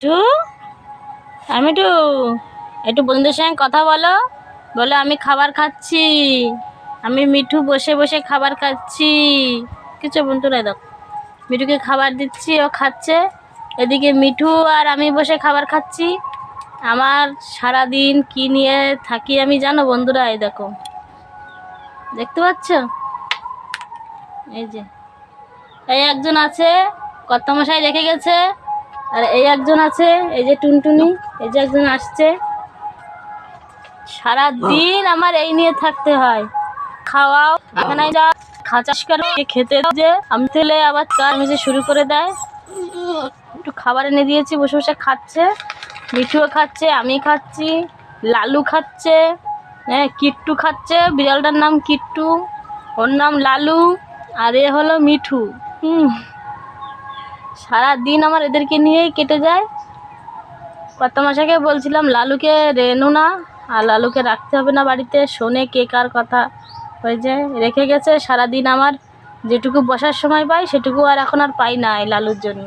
Two আমি two একটু বন্ধুদের সঙ্গে কথা বলো। বলো আমি খাবার খাচ্ছি, আমি মিঠু বসে বসে খাবার খাচ্ছি। কিছু বন্ধুরা দেখো, মিঠুকে খাবার দিচ্ছি, ও খাচ্ছে। এদিকে মিঠু আর আমি বসে খাবার খাচ্ছি। আমার সারাদিন কি নিয়ে থাকি আমি জানো বন্ধুরা? এই দেখো, দেখতে পাচ্ছ? এই যে এই একজন আছে, কর্তামশাই রেখে গেছে। আর এই একজন আছে, এই যে টুনটুনি, এই যে একজন আসছে। সারা দিন আমার এই নিয়ে থাকতে হয়। খাওয়াও, এখানে যা খাঁচাস করে খেতে দাও, যে আমি তেলে আবার আমি যে শুরু করে দেয়। একটু খাবার এনে দিয়েছি, বসে বসে খাচ্ছে। মিঠুও খাচ্ছে, আমি খাচ্ছি, লালু খাচ্ছে, হ্যাঁ কিট্টু খাচ্ছে। বিড়ালটার নাম কিট্টু, ওর নাম লালু, আর এ হলো মিঠু। সারা দিন আমার এদেরকে নিয়েই কেটে যায়। কর্তামশাইকে বলছিলাম লালুকে রেনু না, আর লালুকে রাখতে হবে না বাড়িতে, শোনে কে কার কথা। ওই যে রেখে গেছে। সারাদিন আমার যেটুকু বসার সময় পাই সেটুকু আর এখন আর পাই না এই লালুর জন্য।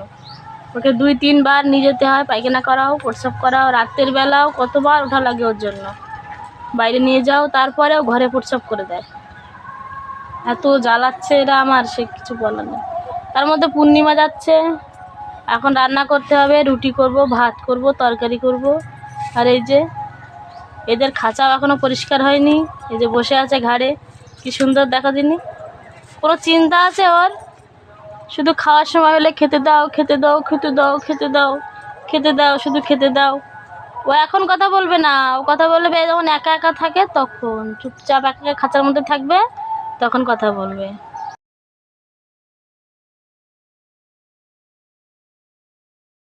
ওকে 2-3 বার নিয়ে যেতে হয়, পায়খানা করাও, প্রস্রাব করাও, রাতের বেলাও কতবার ওঠা লাগে ওর জন্য। বাইরে নিয়ে যাও, তারপরেও ঘরে প্রস্রাব করে দেয়। এত জ্বালাচ্ছে এরা আমার, সে কিছু বলার নেই। তার মধ্যে পূর্ণিমা যাচ্ছে, এখন রান্না করতে হবে, রুটি করব, ভাত করব, তরকারি করব। আর এই যে এদের খাঁচাও এখনও পরিষ্কার হয়নি। এই যে বসে আছে ঘাড়ে, কি সুন্দর দেখা দিনি। কোনো চিন্তা আছে ওর? শুধু খাওয়ার সময় হলে খেতে দাও, খেতে দাও, খেতে দাও, খেতে দাও, খেতে দাও, শুধু খেতে দাও। ও এখন কথা বলবে না, ও কথা বলবে যখন একা একা থাকে, তখন চুপচাপ একা খাঁচার মধ্যে থাকবে, তখন কথা বলবে।